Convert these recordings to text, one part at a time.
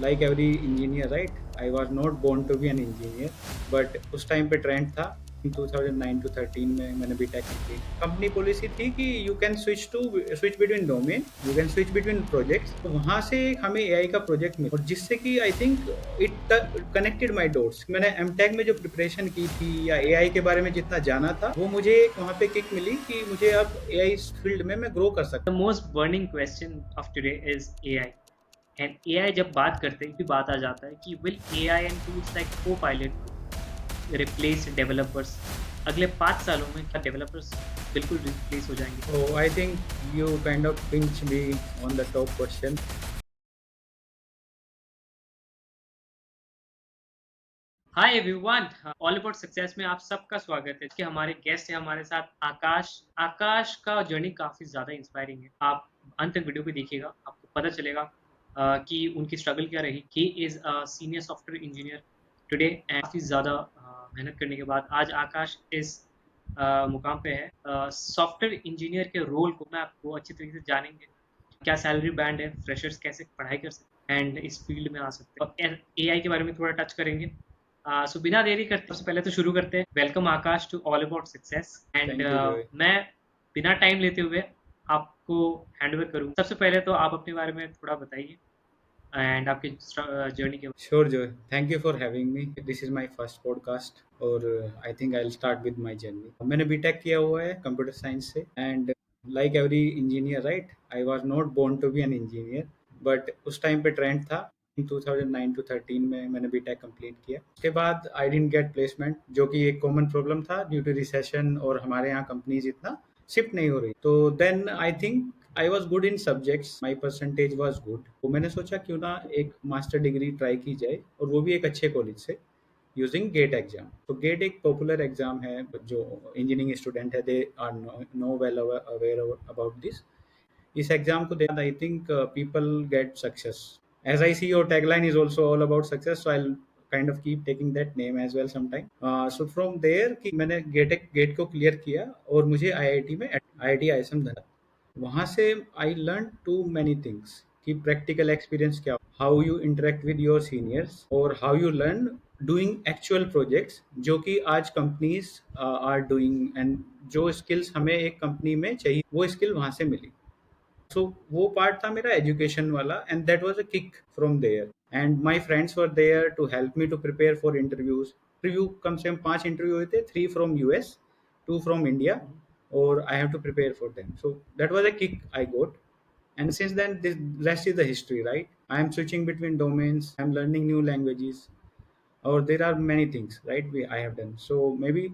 Like every engineer right, I was not born to be an engineer, but उस time पे trend था 2009 to 13 में मैंने BTech की। कंपनी पॉलिसी थी कि you can switch between domain, you can switch between projects. तो वहां से हमें एआई का प्रोजेक्ट मिला और जिससे कि आई think it connected my dots. मैंने एमटेक में जो प्रिपरेशन की थी या एआई के बारे में जितना जाना था, वो मुझे वहां पे किक मिली कि मुझे अब एआई फील्ड में मैं ग्रो कर सकता The most burning question of today is AI. And AI जब बात करते हैं, भी बात आ जाता है कि will AI and tools like Copilot replace developers? अगले 5 सालों में क्या डेवलपर्स बिल्कुल रिप्लेस हो जाएंगे? हूँ। आई think you kind of pinch me on the top question. Hi everyone, all about success में आप सबका स्वागत है कि हमारे गेस्ट है हमारे साथ आकाश। आकाश का जर्नी काफ़ी ज़्यादा इंस्पायरिंग है। आप अंत तक वीडियो को देखिएगा, आपको पता चलेगा कि उनकी स्ट्रगल क्या रही। He is a senior software engineer today and काफ़ी ज़्यादा मेहनत करने के बाद आज आकाश इस मुकाम पे है। सॉफ्टवेयर इंजीनियर के रोल को मैं आपको अच्छी तरीके से जानेंगे, क्या सैलरी बैंड है, फ्रेशर्स कैसे पढ़ाई कर सकते हैं एंड इस फील्ड में आ सकते हैं, और एआई के बारे में थोड़ा टच करेंगे। सो बिना देरी करते सबसे पहले तो शुरू करते हैं। Welcome Aakash to all about success and thank you Joy. मैं बिना टाइम लेते हुए आपको हैंड ओवर करूँ। सबसे पहले तो आप अपने बारे में थोड़ा बताइए एंड आपकी जर्नी के sure Joy, thank you for having me. This is my first podcast और I think I will start with my journey. मैंने बीटेक किया हुआ है कंप्यूटर साइंस से and like every engineer right, I was not born to be an engineer, but उस time पे trend था 2009 to 13 में मैंने बीटेक कंप्लीट किया। उसके बाद आई डिडंट गेट प्लेसमेंट, जो कि एक कॉमन प्रॉब्लम था ड्यू टू रिसेशन और हमारे यहाँ कंपनीज इतना शिफ्ट नहीं हो रही। तो then I think I was good in subjects, my percentage was good, तो मैंने सोचा क्यों ना एक मास्टर डिग्री ट्राई की जाए और वो भी एक अच्छे कॉलेज से यूजिंग गेट एग्जाम। तो गेट एक पॉपुलर एग्जाम है, जो इंजीनियरिंग स्टूडेंट है they are no well aware about this. इस एग्जाम को देना I think people get success. As I see your tagline is also all about success, so I kind of keep taking that name as well sometime. So from there कि मैंने gate को clear किया और मुझे IIT में IIT ISM धरा। वहाँ से I learn too many things कि प्रैक्टिकल एक्सपीरियंस क्या, how you interact with your seniors और how you learn doing actual projects, जो कि आज कंपनीज आर डूइंग, एंड जो स्किल्स हमें एक कंपनी में चाहिए वो स्किल वहाँ से मिली। सो वो पार्ट था मेरा एजुकेशन वाला and that was a kick from there. And my friends were there to help me to prepare for interviews. Interview कम से कम 5 इंटरव्यू हुए थे, 3 फ्रॉम यूएस, 2 फ्रॉम इंडिया, और I have to prepare for them. So that was a kick I got, and since then this rest is the history, right? I am switching between domains, I'm learning new languages, or there are many things, right, I have done. So maybe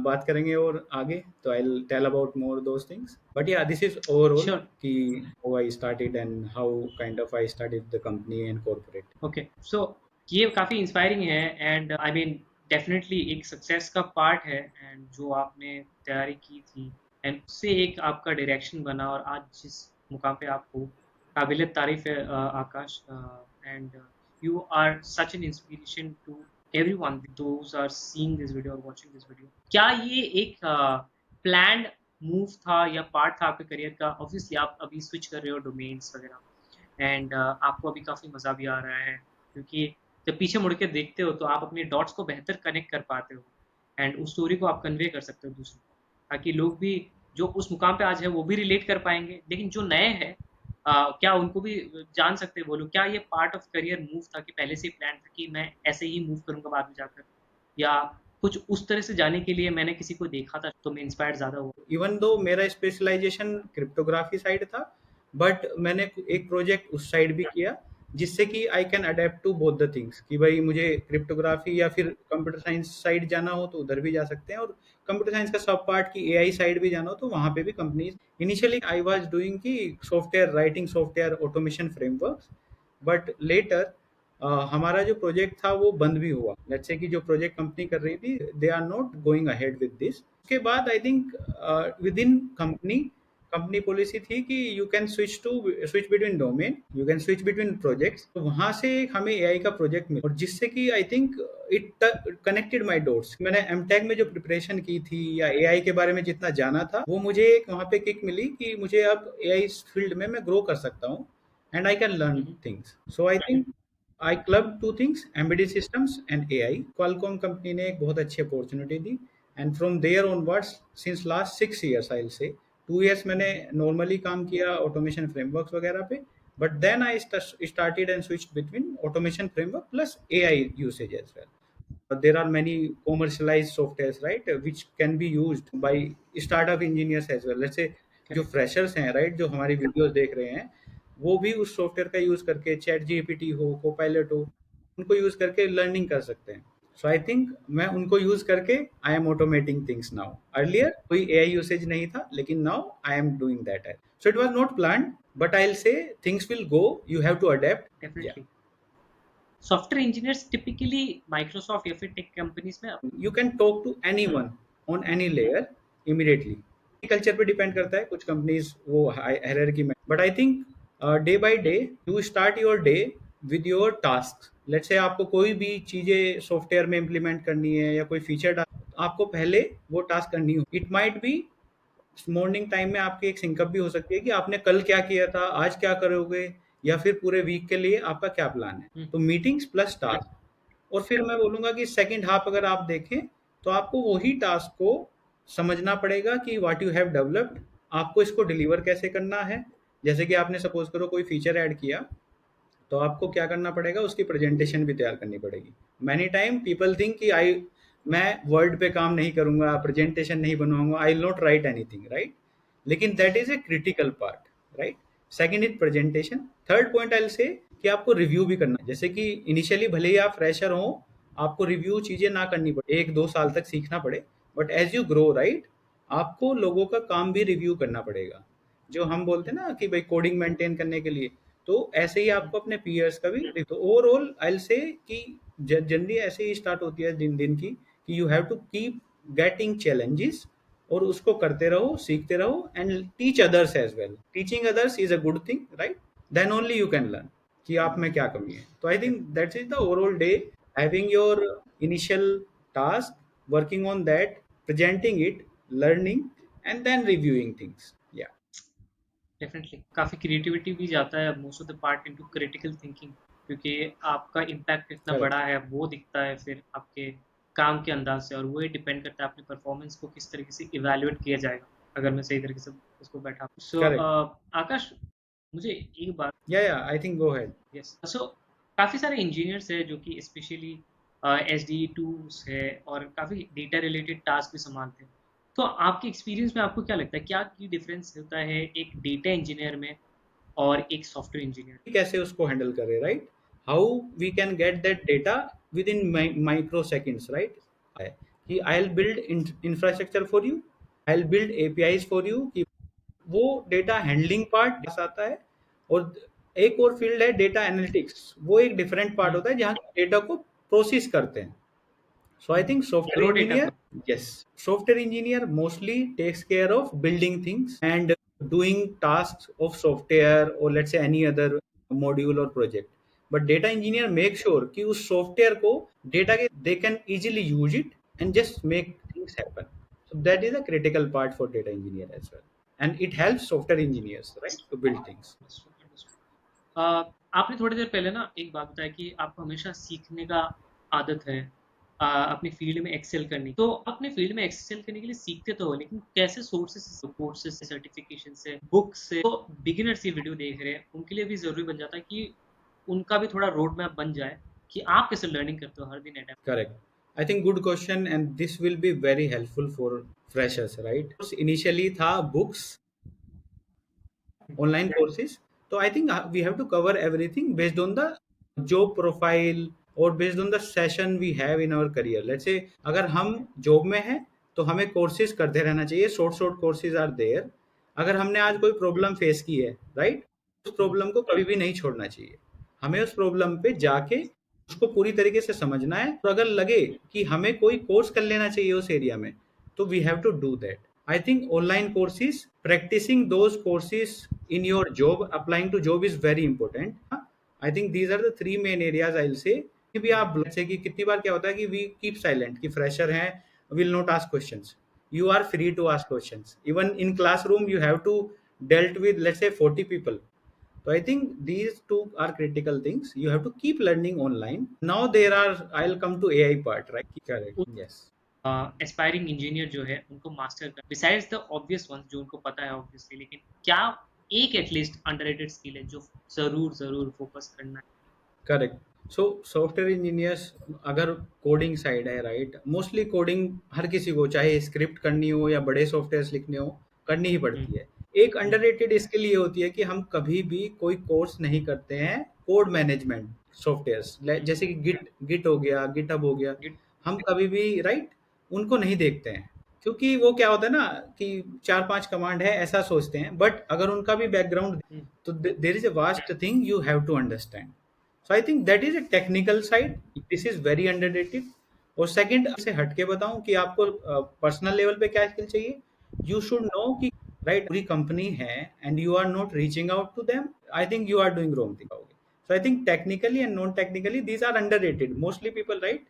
बात करेंगे और आगे तो I will tell about more those things, but yeah this is overall sure. कि how I started and how kind of I started the company and corporate. Okay, so ये काफ़ी inspiring है and I mean definitely एक success का part है। And जो आपने तैयारी की थी एंड उससे एक आपका डायरेक्शन बना और आज जिस मुकाम पे आप हो, काबिल तारीफ है Akash. And you are such an inspiration to everyone those are seeing this video और वाचिंग दिस वीडियो। क्या ये एक प्लान्ड मूव था या पार्ट था आपके करियर का? ऑब्वियसली आप अभी स्विच कर रहे हो डोमेन्स वगैरह एंड आपको अभी काफ़ी मज़ा भी आ रहा है, क्योंकि जब पीछे मुड़ के देखते हो तो आप अपने डॉट्स को बेहतर कनेक्ट कर पाते हो एंड उस स्टोरी को आप कन्वे कर सकते हो दूसरों को, ताकि लोग भी जो उस मुकाम पे आज है वो भी रिलेट कर पाएंगे, लेकिन जो नए हैं क्या उनको भी जान सकते हैं वो लोग? क्या ये पार्ट ऑफ करियर मूव था कि पहले से ही प्लान था कि मैं ऐसे ही मूव करूंगा बाद में जाकर, या कुछ उस तरह से जाने के लिए मैंने किसी को देखा था तो मैं इंस्पायर्ड ज़्यादा हुआ? इवन दो मेरा स्पेशलाइजेशन क्रिप्टोग्राफी साइड था, बट मैंने एक प्रोजेक्ट उस साइड भी किया जिससे कि I can adapt to both the things, कि भाई मुझे क्रिप्टोग्राफी या फिर कंप्यूटर साइंस साइड जाना हो तो उधर भी जा सकते हैं, और कंप्यूटर साइंस का सब पार्ट की एआई साइड भी जाना हो तो वहाँ पे भी companies. Initially I was doing की software writing, software automation frameworks, but later हमारा जो प्रोजेक्ट था वो बंद भी हुआ। लेट्स से कि जो प्रोजेक्ट कंपनी कर रही थी they are not going ahead with this. उसके बाद I think within company, company policy थी कि you can switch between domain, you can switch between projects. तो वहां से हमें एआई का प्रोजेक्ट मिला और जिससे कि आई think it connected my dots. मैंने एमटेक में जो प्रिपरेशन की थी या एआई के बारे में जितना जाना था, वो मुझे एक वहां पे किक मिली कि मुझे अब एआई फील्ड में मैं ग्रो कर सकता हूँ and I can learn Mhm. things. So I think I clubbed two things, embedded systems and AI. Qualcomm company ने एक बहुत अच्छी opportunity the, and from there onwards since last 6 years I'll say 2 years मैंने normally काम किया automation frameworks वगैरह पे, but then I started and switched between automation framework plus AI usage as well. There are many commercialized softwares, right, which can be used by startup engineers as well. Let's say जो Correct. Freshers हैं, right, जो हमारी videos देख रहे हैं, वो भी उस सॉफ्टवेयर का यूज करके चैट जीपीटी हो, कोपायलट हो, उनको यूज करके लर्निंग कर सकते हैं. सो आई थिंक मैं उनको यूज करके I am automating things now. Earlier कोई एआई यूसेज नहीं था, लेकिन now I am doing that. So it was not planned, but I will say things will go, you have to adapt. Yeah definitely. Software engineers typically Microsoft या फिर tech companies में। You can talk to hmm. Anyone on any layer immediately. Culture पे depend करता है, कुछ companies वो hierarchy में, but I think day by day you start your day with your task. Let's say आपको कोई भी चीजें सॉफ्टवेयर में इम्प्लीमेंट करनी है या कोई फीचर आपको पहले वो टास्क करनी हो. It might be morning time में आपकी एक सिंकअप भी हो सकती है कि आपने कल क्या किया था, आज क्या करोगे, या फिर पूरे वीक के लिए आपका क्या प्लान है. हम्म। तो मीटिंग्स प्लस टास्क. और फिर मैं बोलूँगा कि सेकंड हाफ अगर आप देखें, तो आपको वही टास्क को समझना पड़ेगा कि व्हाट यू हैव डेवलप्ड, आपको इसको डिलीवर कैसे करना है. जैसे कि आपने सपोज करो कोई फीचर ऐड किया, तो आपको क्या करना पड़ेगा, उसकी प्रेजेंटेशन भी तैयार करनी पड़ेगी. मैनी टाइम पीपल थिंक कि आई मैं वर्ड पे काम नहीं करूंगा, प्रेजेंटेशन नहीं बनवाऊंगा, I will not write anything, right. लेकिन that is a critical part, right. Second is presentation. Third point I will say कि आपको रिव्यू भी करना है. जैसे कि इनिशियली भले ही आप फ्रेशर हो, आपको रिव्यू चीजें ना करनी पड़े, 1-2 साल तक सीखना पड़े, but as you grow, right, आपको लोगों का काम भी रिव्यू करना पड़ेगा. जो हम बोलते हैं ना कि भाई कोडिंग मेंटेन करने के लिए, तो ऐसे ही आपको अपने पीयर्स का भी. तो ओवरऑल आई विल से कि जनरली ऐसे ही स्टार्ट होती है दिन दिन की, कि you have to keep getting challenges, और उसको करते रहो, सीखते रहो, and teach others as well. Teaching others is a good thing, right. Then only you can learn कि आप में क्या कमी है. तो I think that's is the overall day, having your initial task, working on that, presenting it, learning, and then reviewing things. Yeah, definitely काफ़ी creativity भी जाता है most of the part into critical thinking, क्योंकि आपका impact इतना correct. बड़ा है वो दिखता है फिर आपके काम के अंदाज से, और वही डिपेंड करता है अपने परफॉर्मेंस को किस तरीके से इवैल्यूएट किया जाएगा, अगर मैं सही तरीके से उसको बैठा सो Correct. आकाश, मुझे एक बात। Yeah, yeah, I think go ahead. Yes, so काफ़ी सारे इंजीनियर्स हैं जो कि स्पेशली एस डी टूल्स है और काफ़ी डेटा रिलेटेड टास्क भी संभालते हैं। तो आपके एक्सपीरियंस में आपको क्या लगता है, क्या की डिफरेंस होता है एक डेटा इंजीनियर में और एक सॉफ्टवेयर इंजीनियर? कैसे उसको हैंडल करें, right. How we can get that data within microseconds, right. है कि I will build infrastructure for you, I will build APIs for you, कि वो डेटा हैंडलिंग पार्ट आता है. और एक और फील्ड है डेटा एनालिटिक्स, वो एक डिफरेंट पार्ट हम्म। होता है जहाँ डेटा को प्रोसेस करते हैं. So I think software रो data engineer, pro. yes, software engineer mostly takes care of building things and doing tasks of software, or let's say any other module or project. But data engineer make sure कि उस software को data के they can easily use it and just make things happen. So that is a critical part for data engineer as well, and it helps software engineers, right, to build things. अ, आपने थोड़ी देर पहले ना एक बात बताई कि आपको हमेशा सीखने का आदत है, अपनी फील्ड में एक्सेल करनी। तो अपने फील्ड में एक्सेल करने के लिए सीखते तो हो, लेकिन कैसे सोर्सेस से, कोर्सेज से, सर्टिफिकेशन से, बुक से? तो बिगिनर्स ये वीडियो देख रहे हैं उनके लिए भी ज़रूरी बन जाता है कि उनका भी थोड़ा रोड मैप बन जाए कि आप कैसे लर्निंग करते हो हर दिन adapt. Correct. I think good question, and this will be very helpful for freshers, right? Initially था books, online courses. So I think we have to cover everything based on the job profile or based on the session we have in our career. Let's say अगर हम job में हैं, तो हमें courses करते रहना चाहिए. Short short courses are there. अगर हमने आज कोई प्रॉब्लम फेस की है, राइट, उस प्रॉब्लम को कभी भी नहीं छोड़ना चाहिए. हमें उस प्रॉब्लम पे जाके उसको पूरी तरीके से समझना है, और अगर लगे कि हमें कोई कोर्स कर लेना चाहिए उस एरिया में, तो we have to do that. I think online courses, practicing those courses in your job, applying to job is very important. I think these are the three main areas I'll say. कि भी आप जैसे कि कितनी बार क्या होता है कि वी कीप साइलेंट, कि फ्रेशर हैं, will not ask questions. You are free to ask questions. Even in classroom you have to dealt with let's say 40 people. So I think these two are critical things. You have to keep learning online. Now there are, I'll come to AI part, right? Correct. Yes. Aspiring engineer जो है उनको master कर besides the obvious one जो उनको पता है obviously, लेकिन क्या एक एटलीस्ट अंडररेटेड स्किल है जो जरूर जरूर फोकस करना करेक्ट. सो सॉफ्टवेयर इंजीनियर्स, अगर कोडिंग साइड है, राइट, मोस्टली कोडिंग हर किसी को, चाहे स्क्रिप्ट करनी हो या बड़े सॉफ्टवेयर लिखने हो, करनी ही है। पड़ती है. एक हम्म, अंडररेटेड स्किल ये होती है कि हम कभी भी कोई कोर्स नहीं करते हैं कोड मैनेजमेंट सॉफ्टवेयर्स, हम्म, जैसे कि गिट गिट हो गया, गिटहब हो गया. गिट हम कभी भी, राइट, उनको नहीं देखते हैं, क्योंकि वो क्या होता है ना कि 4-5 कमांड है ऐसा सोचते हैं, बट अगर उनका भी बैकग्राउंड, हम्म, तो there is a vast thing you have to understand. So I think that is a technical side, this is very underrated. और सेकंड से हट के बताऊं कि आपको पर्सनल लेवल पे क्या स्किल चाहिए. यू शुड नो कि, राइट, पूरी कंपनी है and you are not reaching out to them, I think you are doing wrong thing. So I think technically and non technically these are underrated mostly people, right.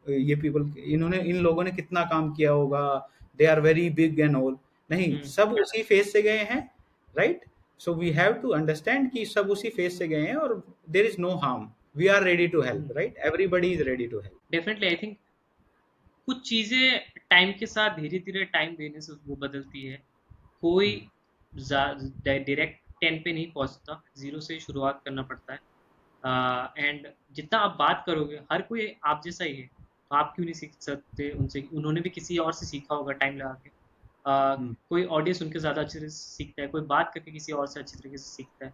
ये people, इन्होंने, इन लोगों ने कितना काम किया होगा, they are very big and all. नहीं, हम्म, सब उसी फेज से गए हैं, right. So we have to understand कि सब उसी फेज से गए हैं और there is no harm. We are ready to help, right, everybody is ready to help. Definitely I think कुछ चीजें टाइम के साथ धीरे धीरे टाइम देने से वो बदलती है। कोई डायरेक्ट 10 पे नहीं पहुंचता, जीरो से शुरुआत करना पड़ता है। एंड जितना आप बात करोगे हर कोई आप जैसा ही है, तो आप क्यों नहीं सीख सकते उनसे, उन्होंने भी किसी और से सीखा होगा टाइम लगा के। कोई ऑडियंस उनके ज़्यादा अच्छे से सीखता है, कोई बात करके किसी और से अच्छी तरीके से सीखता है।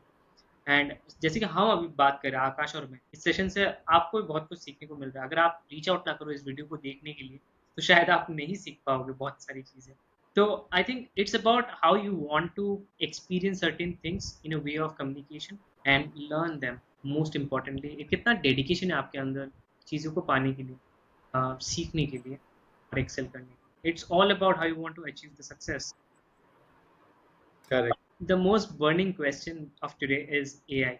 एंड जैसे कि हम अभी बात कर रहे हैं आकाश और मैं, इस सेशन से आपको भी बहुत कुछ सीखने को मिल रहा है। अगर आप रीच आउट ना करो इस वीडियो को देखने के लिए, तो शायद आप नहीं सीख पाओगे बहुत सारी चीज़ें। तो I think it's about how you want to experience certain things in a way of communication and learn them. Most importantly कितना डेडिकेशन है आपके अंदर चीज़ों को पाने के लिए, सीखने के लिए और एक्सेल करने के लिए। It's all about how you want to achieve the success. Correct. The most burning question of today is AI.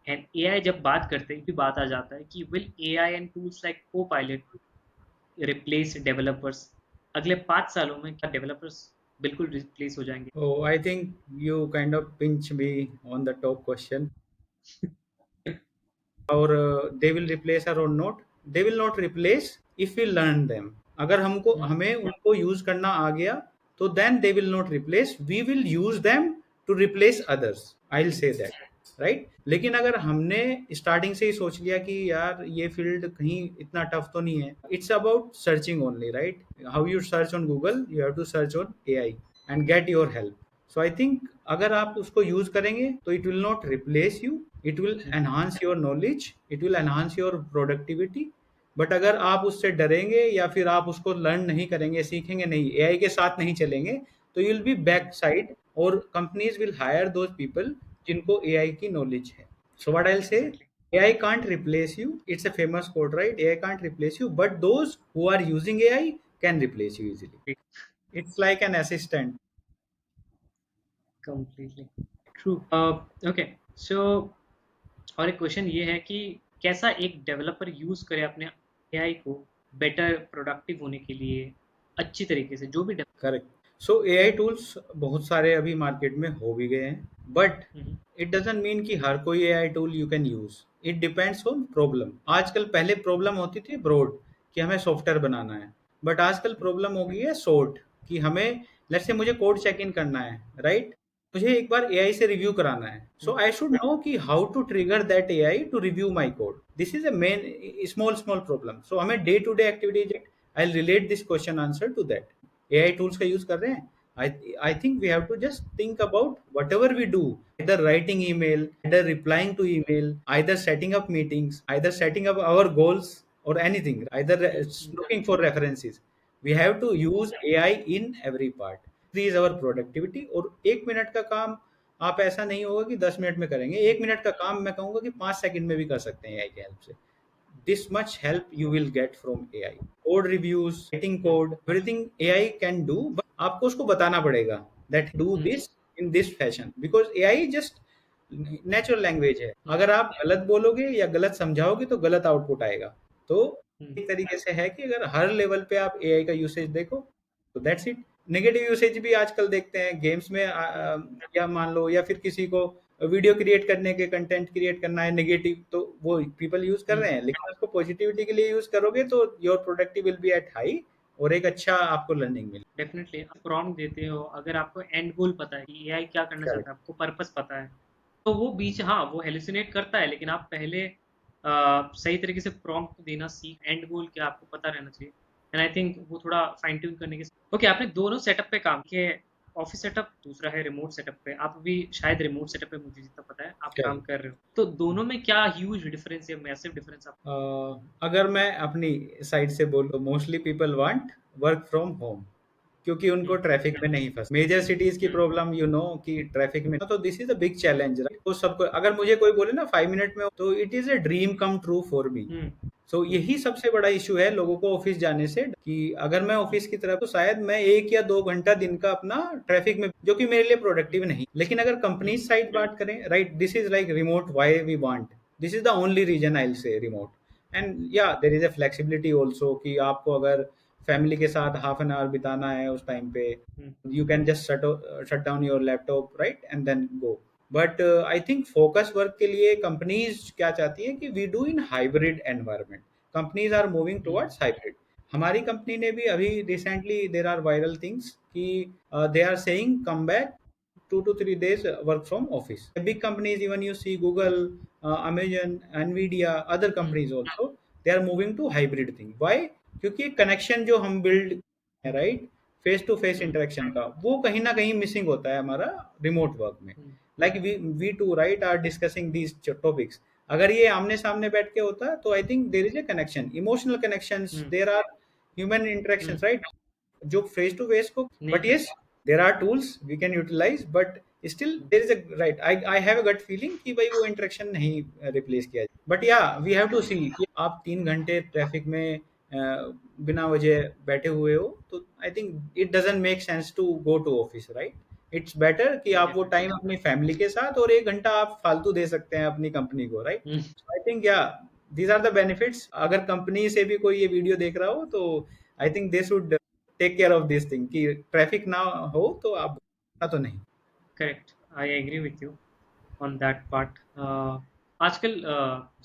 And AI जब बात करते हैं, भी बात आ जाता है कि will AI and tools like को पायलट रिप्लेस डेवलपर्स। अगले 5 सालों में क्या डेवलपर्स बिल्कुल रिप्लेस हो जाएंगे? Oh, I think you kind of pinch me on the top question. और they will replace or not, they will not replace if we learn them. अगर हमको, हम्म, हमें उनको यूज करना आ गया, तो then they will not replace, we will use them to replace others, I'll say that, right. लेकिन अगर हमने स्टार्टिंग से ही सोच लिया कि यार ये फील्ड कहीं इतना टफ तो नहीं है, it's about searching only, right. How you search on Google, you have to search on AI and get your help. So I think अगर आप उसको यूज करेंगे तो it will not replace you, it will hmm, enhance your knowledge, it will enhance your productivity. But अगर आप उससे डरेंगे या फिर आप उसको लर्न नहीं करेंगे, सीखेंगे नहीं, एआई के साथ नहीं चलेंगे, तो you will be back side, और companies will hire those people जिनको एआई की नॉलेज है. So what I will say, exactly. AI can't replace you. It's a famous quote, right? AI can't replace you, but those who are using AI can replace you easily. It's like an assistant. Completely true. Okay, so और एक question ये है कि कैसा एक developer use करे अपने AI को बेटर प्रोडक्टिव होने के लिए, अच्छी तरीके से जो भी करेक्ट. सो एआई टूल्स बहुत सारे अभी मार्केट में हो भी गए हैं, but hmm, it doesn't mean कि हर कोई AI tool you can use. It depends on problem. आजकल, पहले प्रॉब्लम होती थी ब्रॉड कि हमें सॉफ्टवेयर बनाना है, बट आजकल प्रॉब्लम हो गई है शॉर्ट कि हमें, लेट्स से मुझे कोड चेक इन करना है, राइट, मुझे एक बार एआई से रिव्यू कराना है. सो आई शुड नो कि how to trigger that AI to review my code. This is a main small small problem. So हमें day to day activities, I relate this question answer to that. AI tools का use कर रहे हैं, I think we have to just think about whatever we do, either writing email, either replying to email, either setting up meetings, either setting up our goals or anything, either looking for references. We have to use AI in every part. Increase our productivity. और 1 minute का काम आप, ऐसा नहीं होगा कि 10 minute में करेंगे. 1 मिनट का काम मैं कहूंगा कि 5 सेकंड में भी कर सकते हैं एआई की हेल्प से. This much help you will get from AI. Code reviews, writing code, everything AI can do, but आपको उसको बताना पड़ेगा that do this in this fashion, because AI just natural language है. अगर आप गलत बोलोगे या गलत समझाओगे तो गलत आउटपुट आएगा. तो एक तरीके से है कि अगर हर लेवल पे आप एआई का यूसेज देखो, तो दैट्स इट. नेगेटिव यूसेज भी आजकल देखते हैं गेम्स में, या मान लो, या फिर किसी को वीडियो क्रिएट करने के, कंटेंट क्रिएट करना है नेगेटिव, तो वो पीपल यूज कर हम्म, रहे हैं, लेकिन उसको पॉजिटिविटी के लिए यूज करोगे तो your productive will be at high, और एक अच्छा आपको लर्निंग मिले। डेफिनेटली आप प्रॉम्प्ट देते हो, अगर आपको एंड गोल पता है कि एआई क्या करना चाहता है, आपको पर्पस पता है, तो वो बीच हाँ वो हेलुसिनेट करता है, लेकिन आप पहले सही तरीके से प्रॉम्प्ट देना सीख, एंड गोल क्या आपको पता रहना चाहिए। एंड आई थिंक वो थोड़ा फाइन ट्यून करने के। ओके, आपने दोनों सेटअप पे काम किए, ऑफिस सेटअप, दूसरा है रिमोट सेटअप पे। आप अभी शायद रिमोट सेटअप पे, मुझे जितना पता है आप काम कर रहे हो, तो दोनों में क्या ह्यूज डिफरेंस है, मैसिव डिफरेंस आप। अगर मैं अपनी साइड से बोलूँ, mostly people want work from home, क्योंकि उनको हम्म, ट्रैफिक में नहीं फंस, मेजर सिटीज की हम्म, प्रॉब्लम कि ट्रैफिक में, तो this is a big challenge, right. तो सबको, अगर मुझे कोई बोले ना 5 मिनट में, तो it is a dream come true for me. Hmm, so यही सबसे बड़ा इशू है लोगों को ऑफिस जाने से, कि अगर मैं हम्म, ऑफिस की तरफ, तो शायद मैं 1 या 2 घंटा दिन का अपना ट्रैफिक में, जो कि मेरे लिए हम्म, प्रोडक्टिव नहीं। लेकिन अगर हम्म, कंपनी साइड बात करें, right, this is like remote, why we want, this is the only reason I will say remote. And yeah there is a flexibility also, कि आपको अगर फैमिली के साथ हाफ एन आवर बिताना है उस टाइम पे, हम्म, you can just shut down your laptop, right, and then go. But I think focus work के लिए कंपनीज क्या चाहती है, कि we do in hybrid environment, companies are moving hmm, towards hybrid. हमारी कंपनी ने भी अभी recently, there are viral things, कि they are saying come back 2 to 3 days work from office. Big companies, even you see Google, Amazon, Nvidia, other hmm, companies also, they are moving to hybrid thing. Why? क्योंकि connection जो हम build, right, face to face hmm, interaction का, वो कहीं ना कहीं missing होता है हमारा रिमोट वर्क में। Hmm, like we to right are discussing these topics, अगर ये आमने सामने बैठ के होता, तो I think there is a connection, emotional connections, hmm, there are human hmm, interactions, right, जो फेस टू फेस को। नहीं बट था। Yes, there are tools we can utilize, but still hmm, there is a, right, I have a gut feeling कि भाई वो interaction नहीं replace किया जाए। बट या वी हैव टू सी, आप 3 घंटे ट्रैफिक में बिना वजह बैठे हुए हो, तो I think it doesn't make sense to go to office, right. It's better कि आप वो डेफिनेटली। टाइम अपनी फैमिली के साथ, और 1 घंटा आप फालतू दे सकते हैं अपनी कंपनी को, राइट। हम्म, आई थिंक या दीज आर द बेनिफिट्स। अगर कंपनी से भी कोई ये वीडियो देख रहा हो, तो I think they should take care of this thing, कि ट्रैफिक ना हो तो आप ना, तो नहीं। Correct, I agree with you on that part. आजकल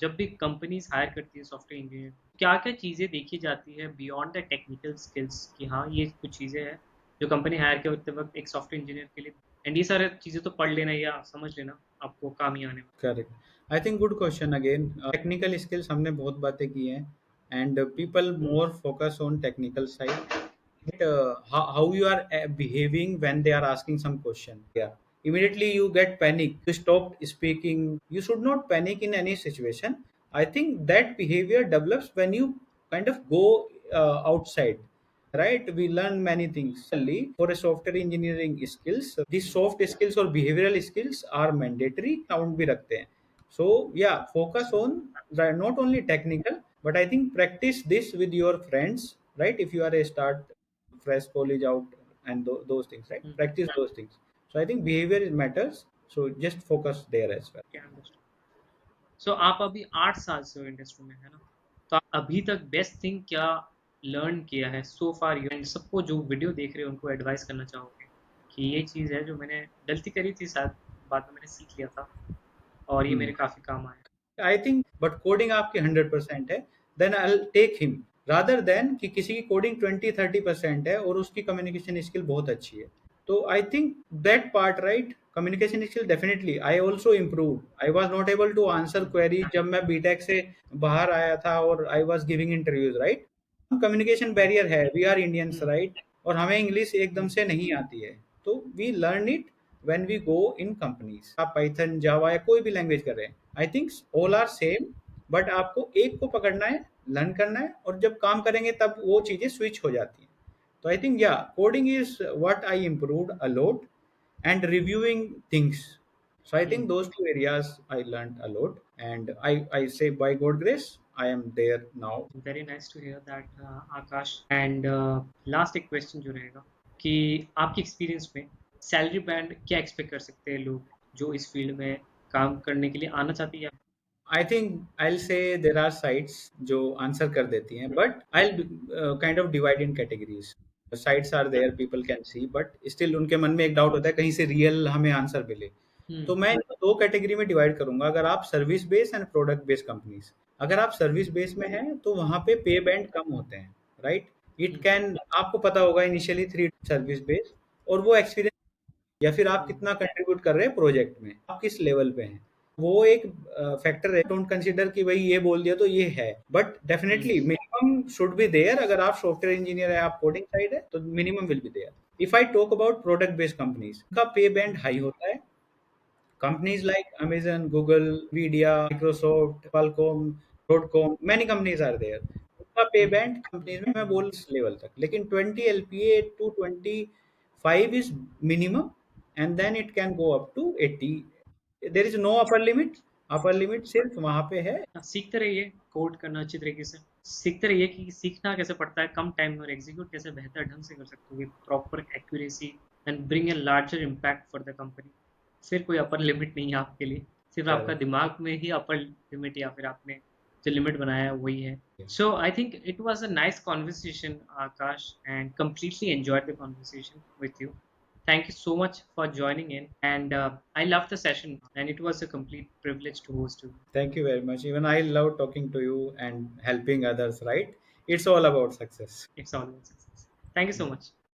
जब भी कंपनीज हायर करती है सॉफ्टवेयर इंजीनियर, क्या क्या चीज़ें देखी जाती है बियॉन्ड द टेक्निकल स्किल्स, कि हाँ ये कुछ चीज़ें हैं जो कंपनी हायर करते वक्त एक सॉफ्टवेयर इंजीनियर के लिए, एंड ये सारे चीज़ें तो पढ़ लेना या समझ लेना आपको काम ही आने correct. I think good question again. Technical skills हमने बहुत बातें की हैं, एंड पीपल वाले। More focus on technical side, how you are behaving when they are asking some question. Yeah, immediately you get panic, you stop speaking. You should not panic in any situation. I think that behavior develops when you kind of go outside, right. We learn many things. Only for a software engineering skills, these soft skills or behavioral skills are mandatory, count भी रखते हैं। So yeah, focus on not only technical, but I think practice this with your friends, right. If you are a start fresh college out, and those things, right, practice those things. So I think behavior matters, so just focus there as well. क्या understood. सो आप अभी 8 साल से हो industry में, है ना? तो आप अभी तक बेस्ट थिंग क्या लर्न किया है सो फार, यू एंड सबको जो वीडियो देख रहे हैं उनको एडवाइस करना चाहोगे कि ये चीज़ है जो मैंने गलती करी थी, शायद बाद में मैंने सीख लिया था और ये मेरे काफ़ी काम आया। आई थिंक, बट कोडिंग आपकी 100% है, then I take him, rather than कि किसी की कोडिंग 20-30% है और उसकी कम्युनिकेशन स्किल बहुत अच्छी है। तो I think that part, right, communication skill definitely I also improve. I was not able to answer hmm, query जब मैं बीटेक से बाहर आया था, और I was giving interviews, right. Communication hmm, barrier है, we are Indians, hmm, right, और हमें इंग्लिश एकदम हम्म, से नहीं आती है। तो we learn it when we go in companies. आप पाइथन, जावा या कोई भी लैंग्वेज कर रहे हैं, I think all hmm, are same, but आपको एक को पकड़ना है, लर्न करना है, और जब काम करेंगे तब वो चीजें स्विच हो जाती हैं। तो आई थिंक या coding is what I improved a lot, and reviewing things. So I hmm. think those 2 areas I learned a lot, and I say by God grace I am there now. Very nice to hear that Aakash. And last एक question जो रहेगा कि आपके experience में salary band क्या expect कर सकते हैं लोग जो इस फील्ड में काम करने के लिए आना चाहते हैं? I think I'll say there are sites जो आंसर कर देती हैं, but I'll kind of divide in categories. Sites are there, people can see, but still उनके मन में एक डाउट होता है कहीं से रियल हमें आंसर मिले। हुँ, तो मैं इनको दो कैटेगरी में डिवाइड करूंगा। अगर आप service base and product based companies, अगर आप सर्विस बेस में हैं तो वहां पे पे बैंड कम होते हैं, राइट। इट हुँ, कैन, आपको पता होगा इनिशियली 3 सर्विस बेस, और वो एक्सपीरियंस, या फिर आप हुँ, कितना कंट्रीब्यूट कर रहे हैं प्रोजेक्ट में, आप किस लेवल पे हैं, वो एक फैक्टर है। डोंट कंसीडर कि भाई ये बोल दिया तो ये है, but hmm, definitely minimum should be there. अगर आप सॉफ्टवेयर इंजीनियर है, आप कोडिंग साइड है, तो minimum will be there. If I talk about product based companies का पे बैंड हाई होता है। Companies like Amazon, Google, Nvidia, Microsoft, Qualcomm, Broadcom, many companies are there. उनका पे हुँ, बैंड कंपनीज में मैं बोल इस लेवल तक, लेकिन 20 LPA to 25 is minimum, and then it can go up to 80. There is no upper limit. Upper limit सिर्फ वहां पे है। सीखते रहिए कोड करना अच्छी तरीके से। सीखते रहिए कि सीखना कैसे पड़ता है कम टाइम में और एग्जीक्यूट कैसे बेहतर ढंग से कर सकते हो with proper accuracy and bring a larger impact for the company. फिर कोई अपर लिमिट नहीं है आपके लिए, सिर्फ आपका करेक्ट। दिमाग में ही अपर लिमिट या फिर आपने जो लिमिट बनाया है वही है। So I think it was a nice conversation Akash and completely enjoyed the conversation with you. Thank you so much for joining in, and I loved the session, and it was a complete privilege to host you. Thank you very much. Even I love talking to you and helping others, right? It's all about success. It's all about success. Thank you so much.